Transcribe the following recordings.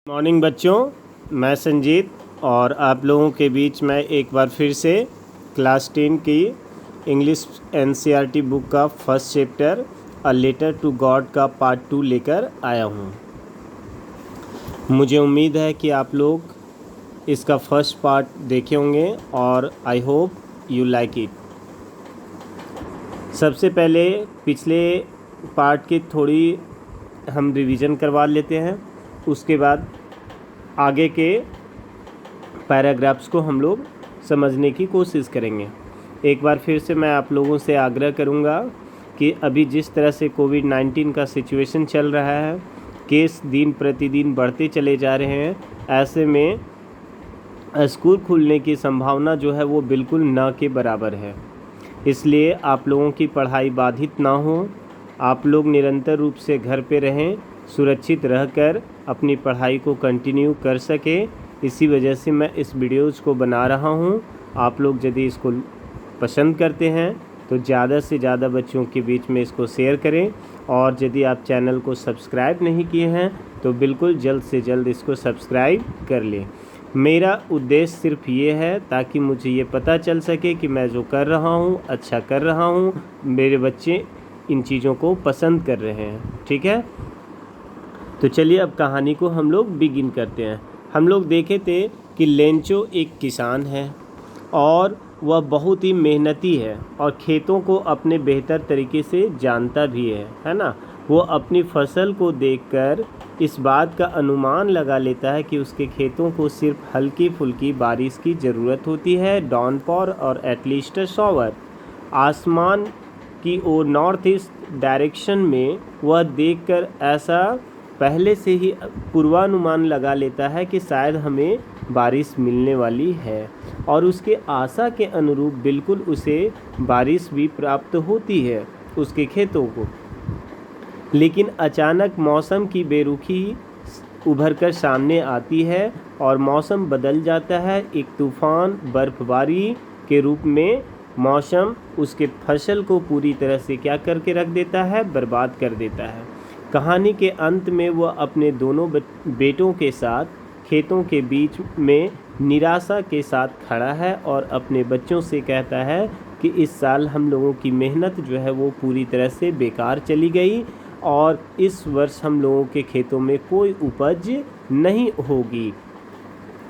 Morning बच्चों, मैं संजीत और आप लोगों के बीच में एक बार फिर से क्लास 10 की इंग्लिश एनसीईआरटी बुक का first chapter a letter to God का पार्ट 2 लेकर आया हूँ। मुझे उम्मीद है कि आप लोग इसका फर्स्ट पार्ट देखे होंगे और I hope you like it. सबसे पहले पिछले पार्ट की थोड़ी हम रिवीजन करवा लेते हैं, उसके बाद आगे के पैराग्राफ्स को हम लोग समझने की कोशिश करेंगे। एक बार फिर से मैं आप लोगों से आग्रह करूंगा कि अभी जिस तरह से कोविड-19 का सिचुएशन चल रहा है, केस दिन प्रतिदिन बढ़ते चले जा रहे हैं, ऐसे में स्कूल खुलने की संभावना जो है वो बिल्कुल ना के बराबर है। इसलिए आप लोगों की पढ़ाई बाधित ना हो, आप लोग निरंतर रूप से घर पे रहें, सुरक्षित रहकर अपनी पढ़ाई को कंटिन्यू कर सके। इसी वजह से मैं इस वीडियोज़ को बना रहा हूँ। आप लोग यदि इसको पसंद करते हैं तो ज़्यादा से ज़्यादा बच्चों के बीच में इसको शेयर करें, और यदि आप चैनल को सब्सक्राइब नहीं किए हैं तो बिल्कुल जल्द से जल्द इसको सब्सक्राइब कर लें। मेरा उद्देश्य सिर्फ ये है ताकि मुझे ये पता चल सके कि मैं जो कर रहा हूँ अच्छा कर रहा हूँ, मेरे बच्चे इन चीज़ों को पसंद कर रहे हैं। ठीक है, तो चलिए अब कहानी को हम लोग बिगिन करते हैं। हम लोग देखे थे कि लेंचो एक किसान है और वह बहुत ही मेहनती है और खेतों को अपने बेहतर तरीके से जानता भी है ना। वो अपनी फसल को देखकर इस बात का अनुमान लगा लेता है कि उसके खेतों को सिर्फ हल्की फुल्की बारिश की ज़रूरत होती है, डाउनपॉर और एटलीस्ट शॉवर। आसमान की ओर नॉर्थ ईस्ट डायरेक्शन में वह देखकर ऐसा पहले से ही पूर्वानुमान लगा लेता है कि शायद हमें बारिश मिलने वाली है, और उसके आशा के अनुरूप बिल्कुल उसे बारिश भी प्राप्त होती है उसके खेतों को। लेकिन अचानक मौसम की बेरुखी उभर कर सामने आती है और मौसम बदल जाता है। एक तूफान बर्फबारी के रूप में मौसम उसके फसल को पूरी तरह से क्या करके रख देता है, बर्बाद कर देता है। कहानी के अंत में वह अपने दोनों बेटों के साथ खेतों के बीच में निराशा के साथ खड़ा है और अपने बच्चों से कहता है कि इस साल हम लोगों की मेहनत जो है वो पूरी तरह से बेकार चली गई और इस वर्ष हम लोगों के खेतों में कोई उपज नहीं होगी।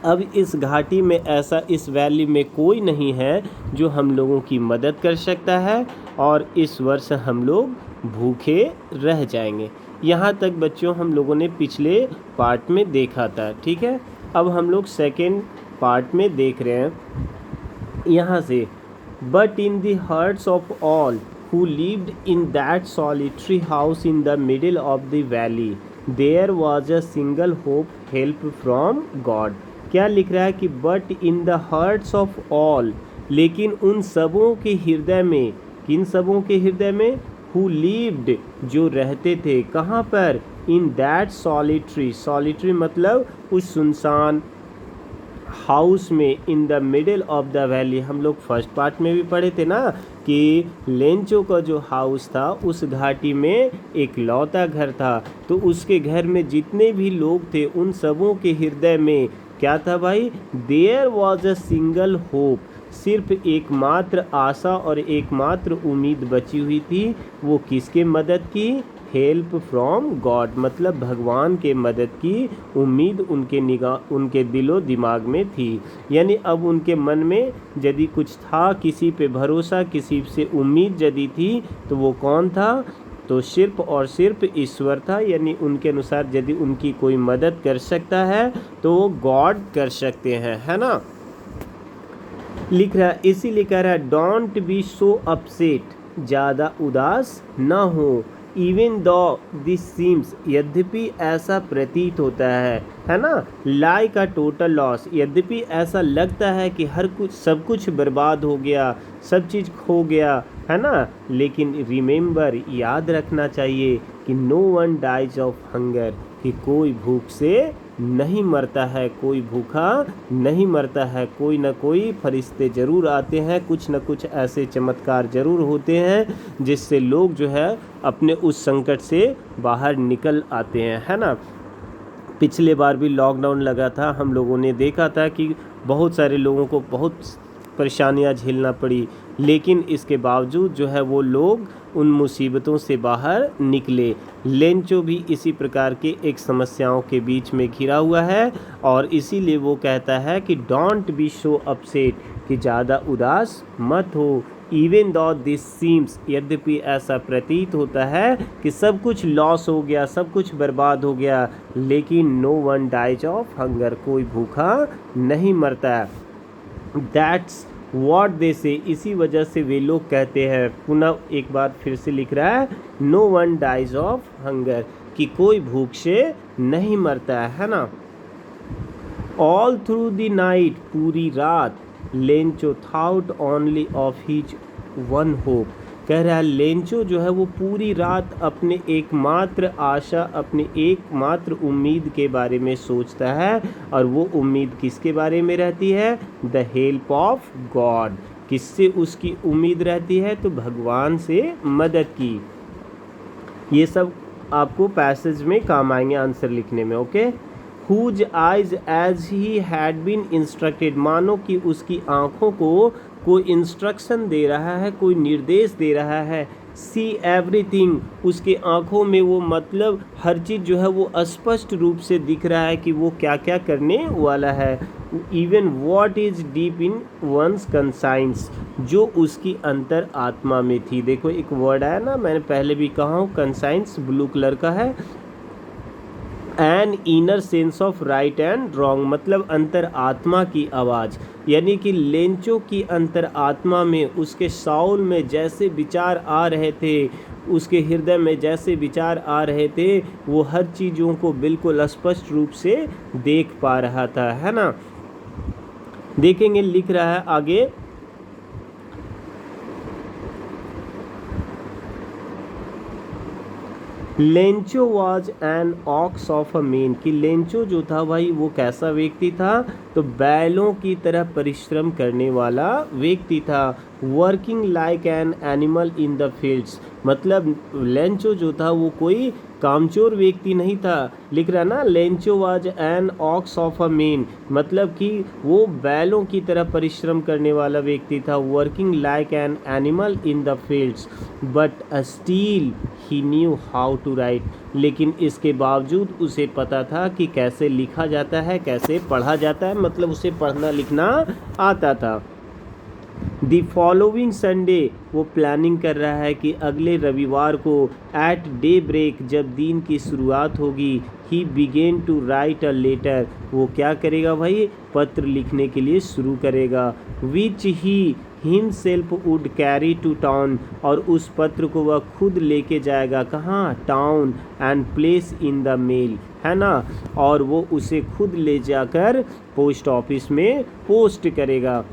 अब इस घाटी में ऐसा इस वैली में कोई नहीं है जो हम लोगों की मदद कर सकता है और इस वर्ष हम लोग भूखे रह जाएंगे। यहाँ तक बच्चों हम लोगों ने पिछले पार्ट में देखा था। ठीक है, अब हम लोग सेकेंड पार्ट में देख रहे हैं यहाँ से। But in the hearts of all who lived in that solitary house in the middle of the valley there was a single hope, help from God। क्या लिख रहा है कि but in the hearts of all, लेकिन उन सबों के हृदय में, किन सबों के हृदय में, who lived जो रहते थे, कहाँ पर, in that solitary, solitary मतलब उस सुनसान हाउस में, in the middle of the valley. हम लोग फर्स्ट पार्ट में भी पढ़े थे ना कि लेंचो का जो हाउस था उस घाटी में एक लौता घर था, तो उसके घर में जितने भी लोग थे उन सबों के हृदय में क्या था भाई, there was a single hope, सिर्फ एकमात्र आशा और एकमात्र उम्मीद बची हुई थी। वो किसके मदद की, हेल्प फ्रॉम गॉड, मतलब भगवान के मदद की उम्मीद उनके दिलो दिमाग में थी। यानी अब उनके मन में यदि कुछ था, किसी पे भरोसा, किसी से उम्मीद यदि थी, तो वो कौन था, तो सिर्फ और सिर्फ ईश्वर था। यानी उनके अनुसार यदि उनकी कोई मदद कर सकता है तो वो गॉड कर सकते हैं, है ना। लिख रहा है, इसीलिए कह रहा है डोंट बी सो अपसेट, ज़्यादा उदास ना हो, इवन दो दिस सीम्स, यद्यपि ऐसा प्रतीत होता है ना, लाइक अ टोटल लॉस, यद्यपि ऐसा लगता है कि हर कुछ सब कुछ बर्बाद हो गया, सब चीज़ खो गया, है ना। लेकिन रिमेंबर, याद रखना चाहिए कि no one dies of hunger, कि कोई भूख से नहीं मरता है, कोई भूखा नहीं मरता है। कोई ना कोई फरिश्ते ज़रूर आते हैं, कुछ न कुछ ऐसे चमत्कार ज़रूर होते हैं जिससे लोग जो है अपने उस संकट से बाहर निकल आते हैं, है ना। पिछले बार भी लॉकडाउन लगा था, हम लोगों ने देखा था कि बहुत सारे लोगों को बहुत परेशानियां झेलना पड़ी, लेकिन इसके बावजूद जो है वो लोग उन मुसीबतों से बाहर निकले। लेंचो भी इसी प्रकार के एक समस्याओं के बीच में घिरा हुआ है और इसीलिए वो कहता है कि डोंट बी सो अपसेट, कि ज़्यादा उदास मत हो। इवन दो दिस सीम्स, यद्यपि ऐसा प्रतीत होता है कि सब कुछ लॉस हो गया, सब कुछ बर्बाद हो गया, लेकिन no one dies of hunger, कोई भूखा नहीं मरता। दैट्स वॉट दे से, इसी वजह से वे लोग कहते हैं, पुनः एक बार फिर से लिख रहा है, no one dies of hunger, कि कोई भूख से नहीं मरता है ना। ऑल थ्रू द नाइट, पूरी रात, Lencho thought only of his one hope, कह रहा है लेंचो जो है वो पूरी रात अपने एकमात्र आशा, अपने एकमात्र उम्मीद के बारे में सोचता है, और वो उम्मीद किसके बारे में रहती है? द हेल्प ऑफ गॉड, किससे उसकी उम्मीद रहती है? तो भगवान से मदद की। ये सब आपको पैसेज में काम आएंगे आंसर लिखने में, okay. Whose eyes as he had been instructed, मानो कि उसकी आँखों को कोई इंस्ट्रक्शन दे रहा है, कोई निर्देश दे रहा है। सी एवरीथिंग, उसके आँखों में वो मतलब हर चीज़ जो है वो स्पष्ट रूप से दिख रहा है कि वो क्या क्या करने वाला है। Even what is deep in one's conscience, जो उसकी अंतर आत्मा में थी। देखो एक वर्ड आया ना, मैंने पहले भी कहा हूँ, कंसाइंस ब्लू कलर का है। An inner sense of right and wrong, मतलब अंतर आत्मा की आवाज़, यानी कि लेंचो की अंतर आत्मा में, उसके साउल में जैसे विचार आ रहे थे, उसके हृदय में जैसे विचार आ रहे थे, वो हर चीज़ों को बिल्कुल स्पष्ट रूप से देख पा रहा था, है ना। देखेंगे लिख रहा है आगे, Lencho was an ox of a man, कि लेंचो जो था भाई वो कैसा व्यक्ति था? तो बैलों की तरह परिश्रम करने वाला व्यक्ति था। Working like an animal in the fields, मतलब लेंचो जो था वो कोई कामचोर व्यक्ति नहीं था। लिख रहा ना, Lencho was an ox of a man, मतलब कि वो बैलों की तरह परिश्रम करने वाला व्यक्ति था। Working like an animal in the fields but still he knew how to write, लेकिन इसके बावजूद उसे पता था कि कैसे लिखा जाता है, कैसे पढ़ा जाता है, मतलब उसे पढ़ना लिखना आता था। दी फॉलोइंग संडे, वो प्लानिंग कर रहा है कि अगले रविवार को एट डे ब्रेक, जब दिन की शुरुआत होगी, he began to write a letter, वो क्या करेगा भाई? पत्र लिखने के लिए शुरू करेगा। Which he himself would carry to town, और उस पत्र को वह खुद लेके जाएगा, कहाँ? Town, and place in the mail, है ना, और वो उसे खुद ले जाकर पोस्ट ऑफिस में पोस्ट करेगा,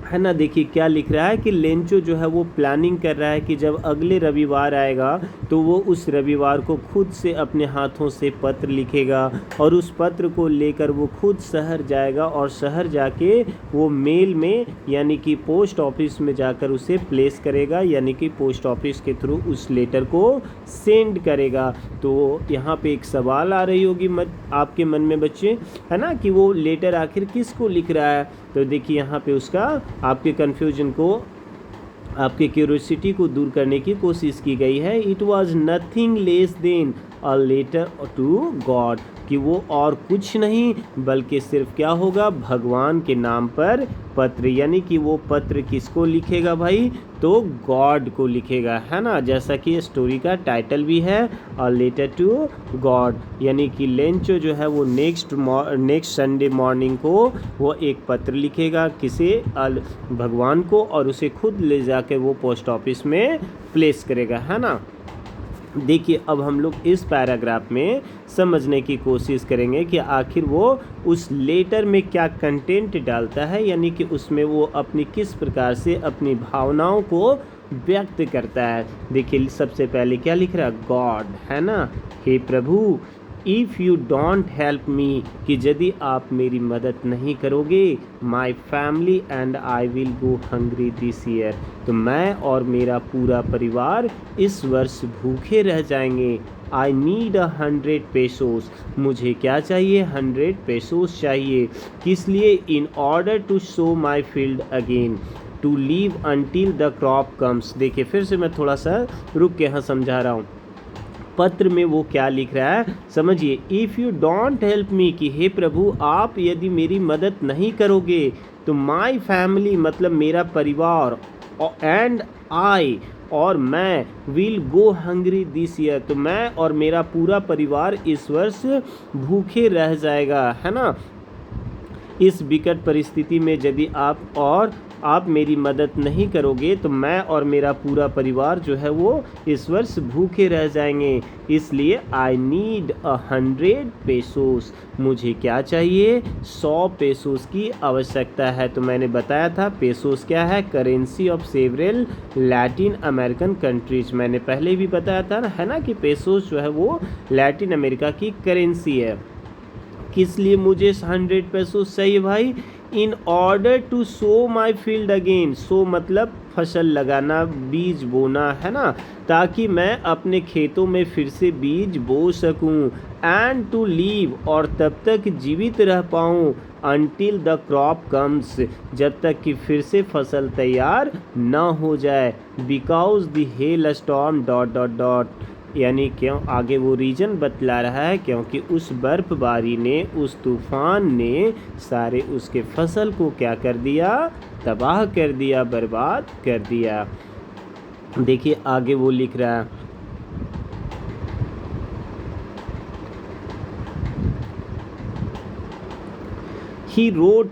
है ना। देखिए क्या लिख रहा है कि लेंचो जो है वो प्लानिंग कर रहा है कि जब अगले रविवार आएगा तो वो उस रविवार को खुद से अपने हाथों से पत्र लिखेगा, और उस पत्र को लेकर वो खुद शहर जाएगा, और शहर जाके वो मेल में यानी कि पोस्ट ऑफिस में जाकर उसे प्लेस करेगा, यानी कि पोस्ट ऑफिस के थ्रू उस लेटर को सेंड करेगा। तो यहाँ पे एक सवाल आ रही होगी आपके मन में बच्चे, है ना, कि वो लेटर आखिर किसको लिख रहा है? तो देखिए यहाँ पे उसका आपके कन्फ्यूजन को, आपके क्यूरियोसिटी को दूर करने की कोशिश की गई है। It was nothing less than a letter to God, कि वो और कुछ नहीं बल्कि सिर्फ क्या होगा? भगवान के नाम पर पत्र, यानी कि वो पत्र किसको लिखेगा भाई? तो गॉड को लिखेगा, है ना, जैसा कि स्टोरी का टाइटल भी है, अ लेटर टू गॉड, यानी कि लेंचो जो है वो नेक्स्ट संडे मॉर्निंग को वो एक पत्र लिखेगा, किसे? भगवान को, और उसे खुद ले जाकर वो पोस्ट ऑफिस में प्लेस करेगा, है ना। देखिए अब हम लोग इस पैराग्राफ में समझने की कोशिश करेंगे कि आखिर वो उस लेटर में क्या कंटेंट डालता है, यानी कि उसमें वो अपनी किस प्रकार से अपनी भावनाओं को व्यक्त करता है। देखिए सबसे पहले क्या लिख रहा है? गॉड, है ना, हे प्रभु, if you don't help me, कि यदि आप मेरी मदद नहीं करोगे, my family and I will go hungry this year, तो मैं और मेरा पूरा परिवार इस वर्ष भूखे रह जाएंगे। आई नीड 100 पेसोस, मुझे क्या चाहिए? 100 पेसोस चाहिए। किस लिए? In order to sow my field again, to leave until the crop comes. देखिए फिर से मैं थोड़ा सा रुक के यहाँ समझा रहा हूँ। पत्र में वो क्या लिख रहा है समझिए। If you don't help me, कि हे प्रभु आप यदि मेरी मदद नहीं करोगे, तो माई फैमिली मतलब मेरा परिवार, एंड आई और मैं, will go hungry this year, तो मैं और मेरा पूरा परिवार इस वर्ष भूखे रह जाएगा, है ना। इस विकट परिस्थिति में यदि आप मेरी मदद नहीं करोगे, तो मैं और मेरा पूरा परिवार जो है वो इस वर्ष भूखे रह जाएंगे। इसलिए आई नीड 100 पेसोस, मुझे क्या चाहिए? 100 पेसोस की आवश्यकता है। तो मैंने बताया था पेसोस क्या है? Currency of several Latin American countries. मैंने पहले भी बताया था है ना कि पेसोस जो है वो लैटिन अमेरिका की करेंसी है। किस लिए मुझे 100 पेसोस चाहिए भाई? In order to sow my field again, so मतलब फसल लगाना, बीज बोना, है ना, ताकि मैं अपने खेतों में फिर से बीज बो सकूं। एंड टू लीव, और तब तक जीवित रह पाऊं, अनटिल द क्रॉप कम्स, जब तक कि फिर से फसल तैयार ना हो जाए। Because the hell storm dot dot dot, यानी क्यों, आगे वो रीजन बतला रहा है, क्योंकि उस बर्फबारी ने, उस तूफान ने सारे उसके फसल को क्या कर दिया? तबाह कर दिया, बर्बाद कर दिया। देखिए आगे वो लिख रहा है, he wrote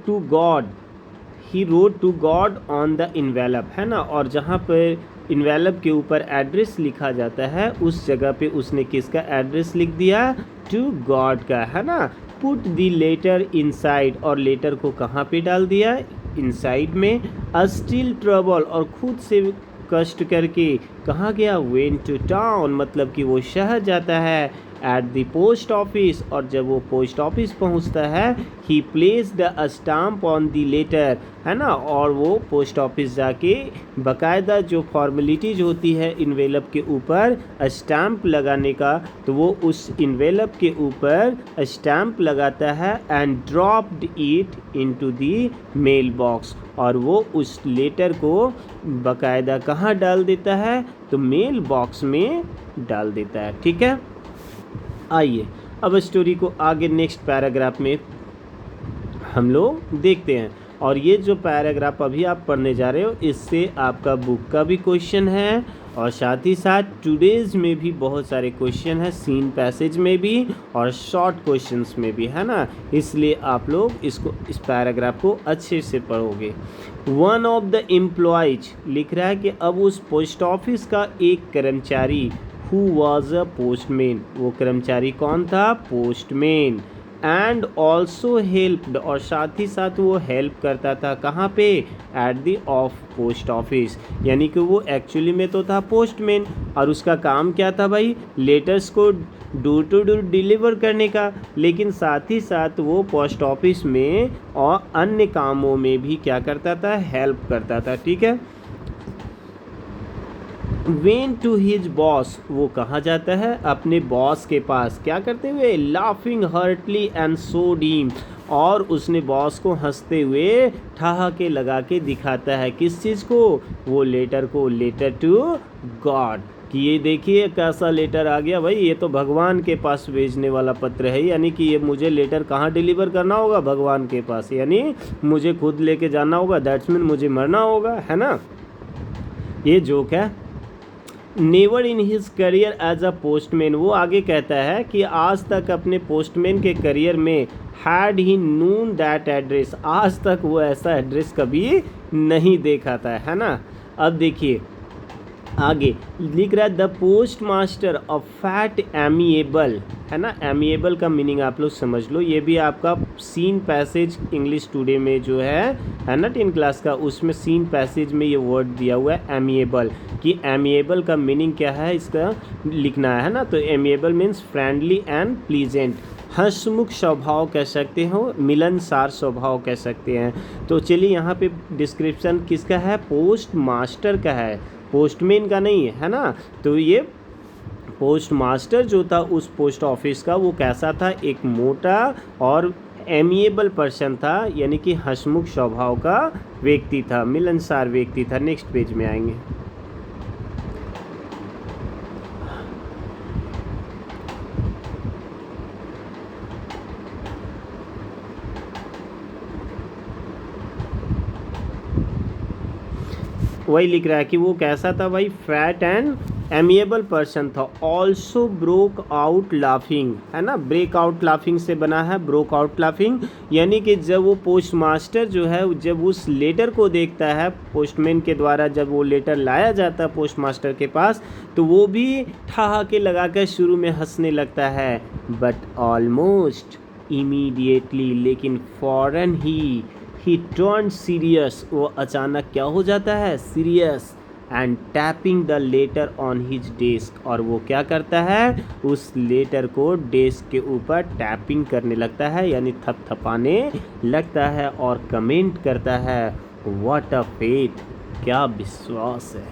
to God on the envelope, है ना। और जहाँ पर इन्वेलप के ऊपर एड्रेस लिखा जाता है, उस जगह पे उसने किसका एड्रेस लिख दिया? टू गॉड का, है ना। पुट द लेटर इनसाइड, और लेटर को कहाँ पे डाल दिया? इनसाइड में। स्टिल ट्रबल, और खुद से कष्ट करके कहाँ गया? वेंट टू टाउन, मतलब कि वो शहर जाता है। एट द पोस्ट ऑफिस, और जब वो पोस्ट ऑफिस पहुंचता है, he place the stamp on the letter, है ना। और वो पोस्ट ऑफिस जाके बाकायदा जो फॉर्मेलिटीज होती है इन्वेलप के ऊपर स्टैम्प लगाने का, तो वो उस इन्वेलप के ऊपर स्टैम्प लगाता है। And dropped it into the mail box, और वो उस लेटर को बाकायदा कहाँ डाल देता है? तो मेल बॉक्स में डाल देता है। ठीक है, आइए अब स्टोरी को आगे नेक्स्ट पैराग्राफ में हम लोग देखते हैं। और ये जो पैराग्राफ अभी आप पढ़ने जा रहे हो, इससे आपका बुक का भी क्वेश्चन है, और साथ ही साथ टुडेज में भी बहुत सारे क्वेश्चन है, सीन पैसेज में भी और शॉर्ट क्वेश्चंस में भी, है ना। इसलिए आप लोग इस पैराग्राफ को अच्छे से पढ़ोगे। वन ऑफ द एम्प्लॉयज, लिख रहा है कि अब उस पोस्ट ऑफिस का एक कर्मचारी, हु वॉज अ पोस्टमैन, वो कर्मचारी कौन था? पोस्टमैन। एंड ऑल्सो हेल्प्ड, और साथ ही साथ वो हेल्प करता था, कहाँ पे? At the of post office, यानी कि वो एक्चुअली में तो था पोस्टमैन, और उसका काम क्या था भाई? लेटर्स को डोर टू डोर डिलीवर करने का, लेकिन साथ ही साथ वो पोस्ट ऑफिस में और अन्य कामों में भी क्या करता था? हेल्प करता था। ठीक है। वेन टू हिज बॉस, वो कहाँ जाता है? अपने बॉस के पास, क्या करते हुए? Laughing heartily and so deem, और उसने बॉस को हंसते हुए ठहाके लगा के दिखाता है। किस चीज़ को? वो लेटर को, लेटर टू गॉड, कि ये देखिए कैसा लेटर आ गया भाई, ये तो भगवान के पास भेजने वाला पत्र है, यानी कि ये मुझे लेटर कहाँ डिलीवर करना होगा? भगवान के पास, यानी मुझे खुद लेके जाना होगा, दैट्स मीन मुझे मरना होगा, है ना। ये जोक है। Never in his career as a postman, वो आगे कहता है कि आज तक अपने पोस्टमैन के करियर में had he Noon that address, आज तक वो ऐसा एड्रेस कभी नहीं देखा था, है ना। अब देखिए आगे लिख रहा है the post master of fat amiable, है ना। एमिएबल का मीनिंग आप लोग समझ लो, ये भी आपका सीन पैसेज इंग्लिश टुडे में जो है ना 10 क्लास का, उसमें सीन पैसेज में ये वर्ड दिया हुआ है एमिएबल, कि एमिएबल का मीनिंग क्या है इसका लिखना है ना। तो amiable means friendly and pleasant, हंसमुख स्वभाव कह सकते हो, मिलनसार स्वभाव कह सकते हैं। तो चलिए यहाँ पे डिस्क्रिप्शन किसका है, पोस्ट मास्टर का है, पोस्टमैन का नहीं है ना। तो ये पोस्ट मास्टर जो था उस पोस्ट ऑफिस का, वो कैसा था, एक मोटा और एमिएबल पर्सन था, यानी कि हंसमुख स्वभाव का व्यक्ति था, मिलनसार व्यक्ति था। नेक्स्ट पेज में आएंगे। वही लिख रहा है कि वो कैसा था भाई, फैट एंड एमिएबल पर्सन था। ऑल्सो ब्रोक आउट लाफिंग, है ना, ब्रेक आउट लाफिंग से बना है ब्रोक आउट लाफिंग, यानी कि जब वो पोस्ट मास्टर जो है जब उस लेटर को देखता है, पोस्टमैन के द्वारा जब वो लेटर लाया जाता है पोस्ट मास्टर के पास, तो वो भी ठहाके लगाकर शुरू में हंसने लगता है, बट ऑलमोस्ट इमीडिएटली, लेकिन फौरन ही टर्न सीरियस, वो अचानक क्या हो जाता है, serious, and tapping the later on his desk, और वो क्या करता है, उस लेटर को डेस्क के ऊपर टैपिंग करने लगता है, यानी थपथपाने लगता है, और कमेंट करता है, व्हाट अ फेट, क्या विश्वास है।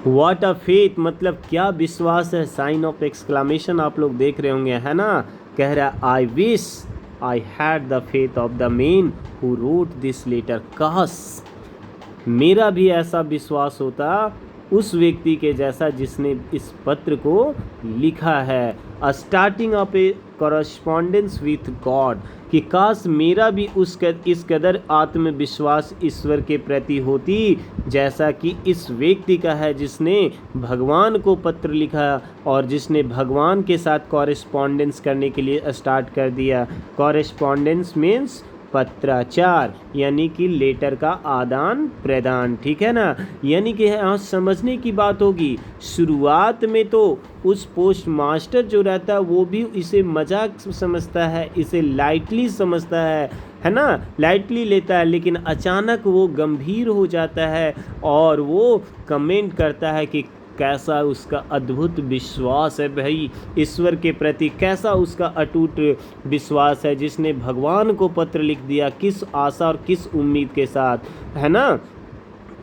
व्हाट अ फेथ मतलब क्या विश्वास है, साइन ऑफ एक्सक्लामेशन आप लोग देख रहे होंगे, है ना। कह रहा है I wish I had the faith of the man who wrote this letter, काश मेरा भी ऐसा विश्वास होता उस व्यक्ति के जैसा जिसने इस पत्र को लिखा है। Starting of A correspondence with God, कि काश मेरा भी इस कदर आत्मविश्वास ईश्वर के प्रति होती जैसा कि इस व्यक्ति का है, जिसने भगवान को पत्र लिखा और जिसने भगवान के साथ कॉरेस्पॉन्डेंस करने के लिए स्टार्ट कर दिया। कॉरेस्पॉन्डेंस मीन्स पत्राचार, यानी कि लेटर का आदान प्रदान, ठीक है ना। यानी कि यहाँ समझने की बात होगी, शुरुआत में तो उस पोस्ट मास्टर जो रहता है वो भी इसे मजाक समझता है, इसे लाइटली समझता है ना, लाइटली लेता है, लेकिन अचानक वो गंभीर हो जाता है और वो कमेंट करता है कि कैसा उसका अद्भुत विश्वास है भाई ईश्वर के प्रति, कैसा उसका अटूट विश्वास है, जिसने भगवान को पत्र लिख दिया, किस आशा और किस उम्मीद के साथ, है ना।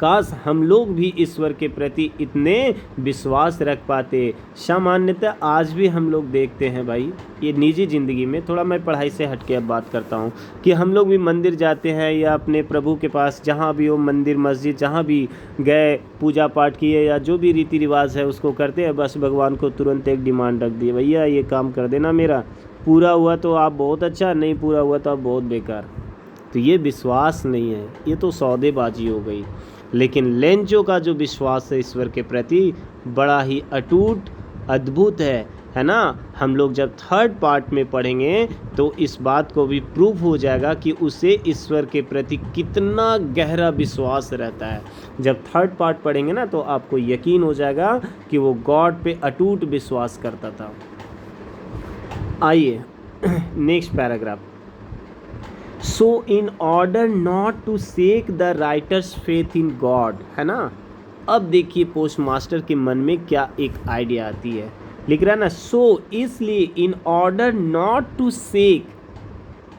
काश हम लोग भी ईश्वर के प्रति इतने विश्वास रख पाते। सामान्यतः आज भी हम लोग देखते हैं भाई, ये निजी ज़िंदगी में, थोड़ा मैं पढ़ाई से हट के अब बात करता हूँ, कि हम लोग भी मंदिर जाते हैं या अपने प्रभु के पास, जहाँ भी हो मंदिर मस्जिद जहाँ भी गए, पूजा पाठ किए या जो भी रीति रिवाज है उसको करते हैं, बस भगवान को तुरंत एक डिमांड रख दिए, भैया ये काम कर देना, मेरा पूरा हुआ तो आप बहुत अच्छा, नहीं पूरा हुआ तो आप बहुत बेकार। तो ये विश्वास नहीं है, ये तो सौदेबाजी हो गई। लेकिन लेंजो का जो विश्वास है ईश्वर के प्रति बड़ा ही अटूट अद्भुत है ना। हम लोग जब थर्ड पार्ट में पढ़ेंगे तो इस बात को भी प्रूफ हो जाएगा कि उसे ईश्वर के प्रति कितना गहरा विश्वास रहता है। जब थर्ड पार्ट पढ़ेंगे ना तो आपको यकीन हो जाएगा कि वो गॉड पे अटूट विश्वास करता था। आइए next paragraph. So in order not to shake the writer's faith in God, है ना। अब देखिए पोस्ट मास्टर के मन में क्या एक आइडिया आती है, लिख रहा है ना, सो इसलिए in order not to shake,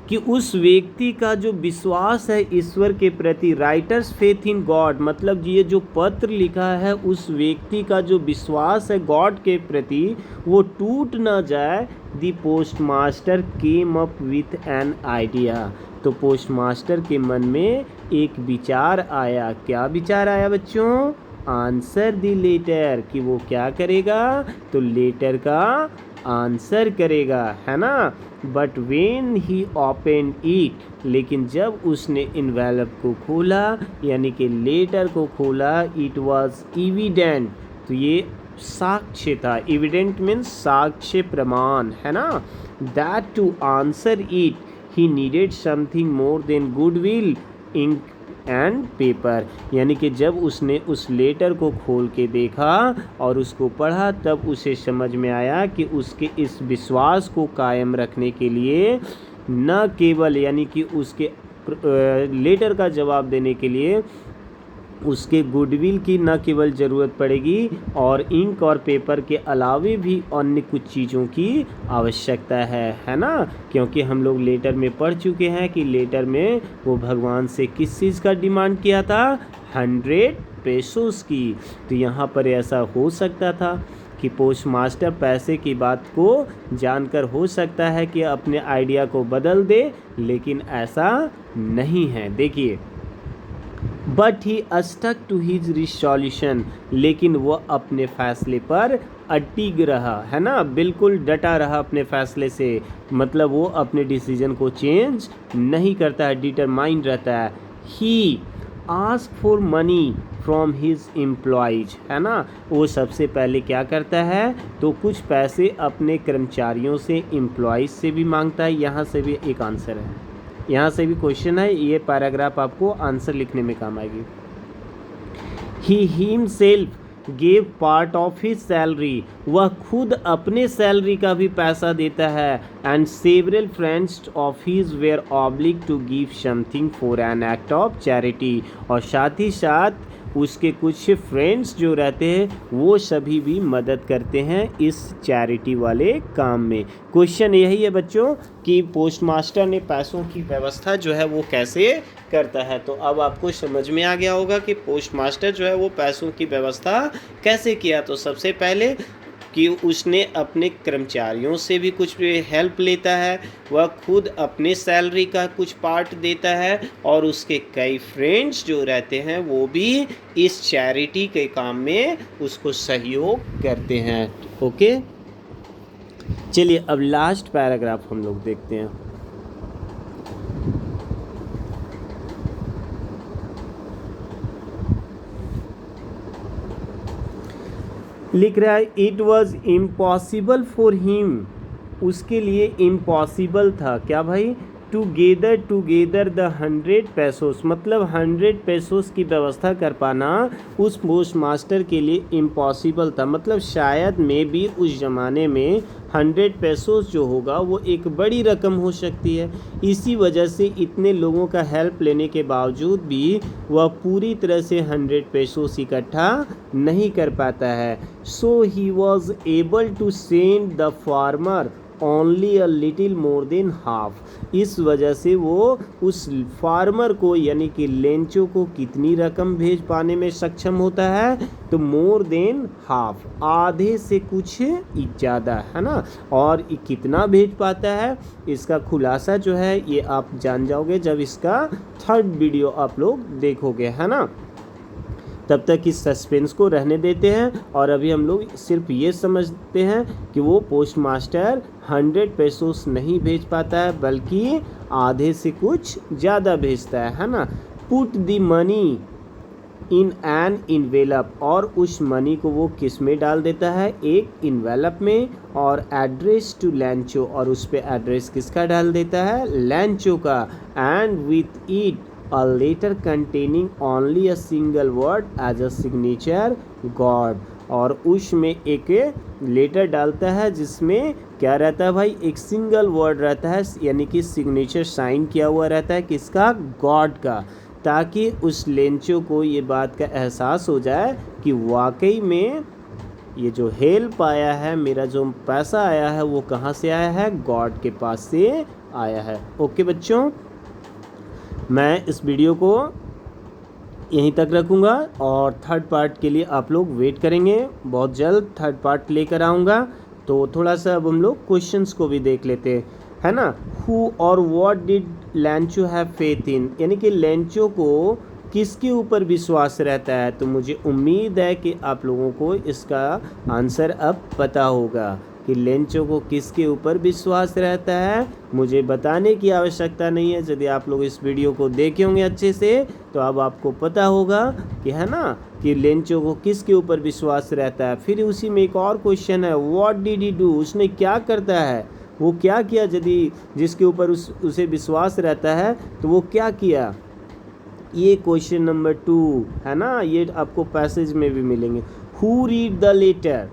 कि उस व्यक्ति का जो विश्वास है ईश्वर के प्रति, राइटर्स फेथ इन गॉड मतलब ये जो पत्र लिखा है उस व्यक्ति का जो विश्वास है गॉड के प्रति वो टूट ना जाए, the post master came up with an idea. तो पोस्ट मास्टर के मन में एक विचार आया। क्या विचार आया बच्चों? आंसर द लेटर, कि वो क्या करेगा, तो लेटर का आंसर करेगा, है ना। But when he open it, लेकिन जब उसने इन्वेलप को खोला यानी कि लेटर को खोला, इट वॉज एविडेंट, तो ये साक्ष्य था। एविडेंट मीन्स साक्ष्य प्रमाण, है ना। That to answer it he needed something more than goodwill and paper, यानी कि जब उसने उस लेटर को खोल के देखा और उसको पढ़ा तब उसे समझ में आया कि उसके इस विश्वास को कायम रखने के लिए न केवल यानी कि उसके लेटर का जवाब देने के लिए उसके गुडविल की न केवल ज़रूरत पड़ेगी और इंक और पेपर के अलावे भी अन्य कुछ चीज़ों की आवश्यकता है ना, क्योंकि हम लोग लेटर में पढ़ चुके हैं कि लेटर में वो भगवान से किस चीज़ का डिमांड किया था, 100 पेसोस की। तो यहाँ पर ऐसा हो सकता था कि पोस्टमास्टर पैसे की बात को जानकर हो सकता है कि अपने आइडिया को बदल दे, लेकिन ऐसा नहीं है। देखिए, but he stuck to his resolution, लेकिन वह अपने फैसले पर अटिग रहा, है ना, बिल्कुल डटा रहा अपने फैसले से, मतलब वो अपने डिसीजन को चेंज नहीं करता है, डिटरमाइंड रहता है। He ask for money from his employees, है ना, वो सबसे पहले क्या करता है तो कुछ पैसे अपने कर्मचारियों से, एम्प्लॉयज से भी मांगता है। यहाँ से भी एक आंसर है, यहाँ से भी क्वेश्चन है, ये पैराग्राफ आपको आंसर लिखने में काम आएगी। He himself gave part of his salary, वह खुद अपने सैलरी का भी पैसा देता है। And several friends of his were oblige to give something for an act of charity, और साथ ही साथ उसके कुछ फ्रेंड्स जो रहते हैं वो सभी भी मदद करते हैं इस चैरिटी वाले काम में। क्वेश्चन यही है बच्चों कि पोस्टमास्टर ने पैसों की व्यवस्था जो है वो कैसे करता है। तो अब आपको समझ में आ गया होगा कि पोस्टमास्टर जो है वो पैसों की व्यवस्था कैसे किया। तो सबसे पहले कि उसने अपने कर्मचारियों से भी कुछ हेल्प लेता है, वह खुद अपने सैलरी का कुछ पार्ट देता है, और उसके कई फ्रेंड्स जो रहते हैं वो भी इस चैरिटी के काम में उसको सहयोग करते हैं। ओके, चलिए अब लास्ट पैराग्राफ हम लोग देखते हैं। लिख रहा है it was impossible for him, उसके लिए इम्पॉसिबल था क्या भाई, टुगेदर द 100 पेसोस, मतलब 100 पेसोस की व्यवस्था कर पाना उस पोस्टमास्टर के लिए इम्पॉसिबल था। मतलब शायद में भी उस ज़माने में 100 पेसोस जो होगा वो एक बड़ी रकम हो सकती है। इसी वजह से इतने लोगों का हेल्प लेने के बावजूद भी वह पूरी तरह से 100 पेसोस इकट्ठा नहीं कर पाता है। So he was able to send the farmer only a little more than half, इस वजह से वो उस फार्मर को यानी कि लेंचो को कितनी रकम भेज पाने में सक्षम होता है, तो मोर देन हाफ, आधे से कुछ ज़्यादा, है ना। और कितना भेज पाता है इसका खुलासा जो है ये आप जान जाओगे जब इसका 3rd वीडियो आप लोग देखोगे, है ना। तब तक इस सस्पेंस को रहने देते हैं और अभी हम लोग सिर्फ ये समझते हैं कि वो पोस्टमास्टर 100 पेसोस नहीं भेज पाता है बल्कि आधे से कुछ ज़्यादा भेजता है ना। Put the money in an envelope, और उस मनी को वो किस में डाल देता है, एक इन्वेलप में, और एड्रेस टू लैंचो, और उस पर एड्रेस किसका डाल देता है, लैंचो का। And with it a letter containing only a single word as a signature God, और उसमें एक लेटर डालता है जिसमें क्या रहता है भाई, एक सिंगल वर्ड रहता है, यानी कि सिग्नेचर साइन किया हुआ रहता है किसका, गॉड का, ताकि उस लेंचो को ये बात का एहसास हो जाए कि वाकई में ये जो हेल्प आया है, मेरा जो पैसा आया है वो कहाँ से आया है, गॉड के पास से आया है। ओके बच्चों, मैं इस वीडियो को यहीं तक रखूँगा और 3rd पार्ट के लिए आप लोग वेट करेंगे, बहुत जल्द 3rd पार्ट लेकर आऊँगा। तो थोड़ा सा अब हम लोग क्वेश्चंस को भी देख लेते हैं, है ना। हु और what did लैंचो have faith in, यानी कि लैंचो को किसके ऊपर विश्वास रहता है। तो मुझे उम्मीद है कि आप लोगों को इसका आंसर अब पता होगा कि लेंचो को किसके ऊपर विश्वास रहता है। मुझे बताने की आवश्यकता नहीं है, यदि आप लोग इस वीडियो को देखे होंगे अच्छे से तो अब आपको पता होगा कि, है ना, कि लेंचो को किसके ऊपर विश्वास रहता है। फिर उसी में एक और क्वेश्चन है, व्हाट डिड ही डू, उसने क्या करता है, वो क्या किया, यदि जिसके ऊपर उसे विश्वास रहता है तो वो क्या किया। ये क्वेश्चन नंबर 2 है ना, ये आपको पैसेज में भी मिलेंगे। Who read the letter,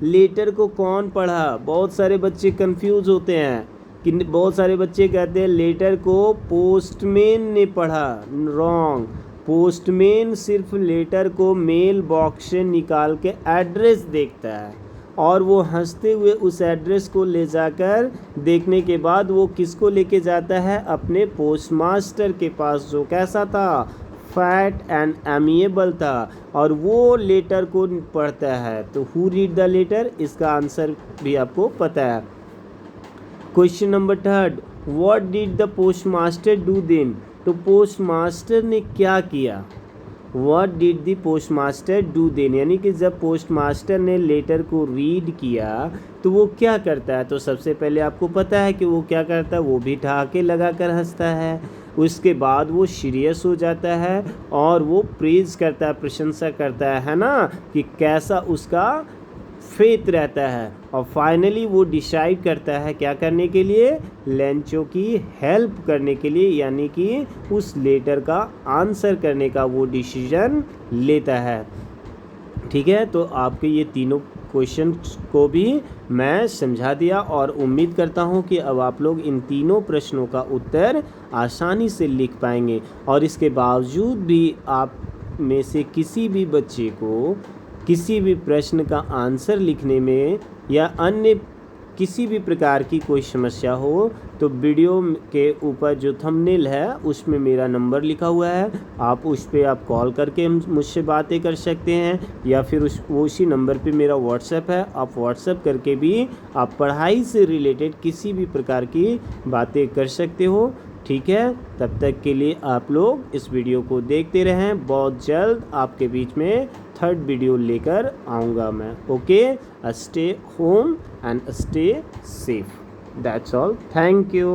letter को कौन पढ़ा। बहुत सारे बच्चे कंफ्यूज होते हैं कि बहुत सारे बच्चे कहते हैं लेटर को पोस्टमैन ने पढ़ा। रॉन्ग, पोस्टमैन सिर्फ लेटर को मेल बॉक्स से निकाल के एड्रेस देखता है और वो हंसते हुए उस एड्रेस को ले जाकर देखने के बाद वो किसको लेके जाता है, अपने पोस्टमास्टर के पास, जो कैसा था, फैट एंड एमिएबल था, और वो लेटर को पढ़ता है। तो हु रीड द लेटर, इसका आंसर भी आपको पता है। Question number 3, what did the postmaster do then, तो पोस्टमास्टर ने क्या किया। What did the postmaster do then, यानी कि जब पोस्टमास्टर ने लेटर को रीड किया तो वो क्या करता है। तो सबसे पहले आपको पता है कि वो क्या करता है, वो भी ठहाके लगा कर हंसता है। उसके बाद वो सीरियस हो जाता है और वो प्रेज करता है, प्रशंसा करता है ना, कि कैसा उसका फेथ रहता है। और फाइनली वो डिसाइड करता है क्या करने के लिए, लेंचो की हेल्प करने के लिए, यानी कि उस लेटर का आंसर करने का वो डिसीजन लेता है। ठीक है, तो आपके ये तीनों क्वेश्चन को भी मैं समझा दिया और उम्मीद करता हूँ कि अब आप लोग इन तीनों प्रश्नों का उत्तर आसानी से लिख पाएंगे। और इसके बावजूद भी आप में से किसी भी बच्चे को किसी भी प्रश्न का आंसर लिखने में या अन्य किसी भी प्रकार की कोई समस्या हो तो वीडियो के ऊपर जो थंबनेल है उसमें मेरा नंबर लिखा हुआ है, आप उस पर आप कॉल करके मुझसे बातें कर सकते हैं, या फिर उसी नंबर पे मेरा व्हाट्सएप है, आप व्हाट्सएप करके भी आप पढ़ाई से रिलेटेड किसी भी प्रकार की बातें कर सकते हो। ठीक है, तब तक के लिए आप लोग इस वीडियो को देखते रहें, बहुत जल्द आपके बीच में 3rd वीडियो लेकर आऊँगा मैं। Okay, stay home and stay safe. That's all. Thank you.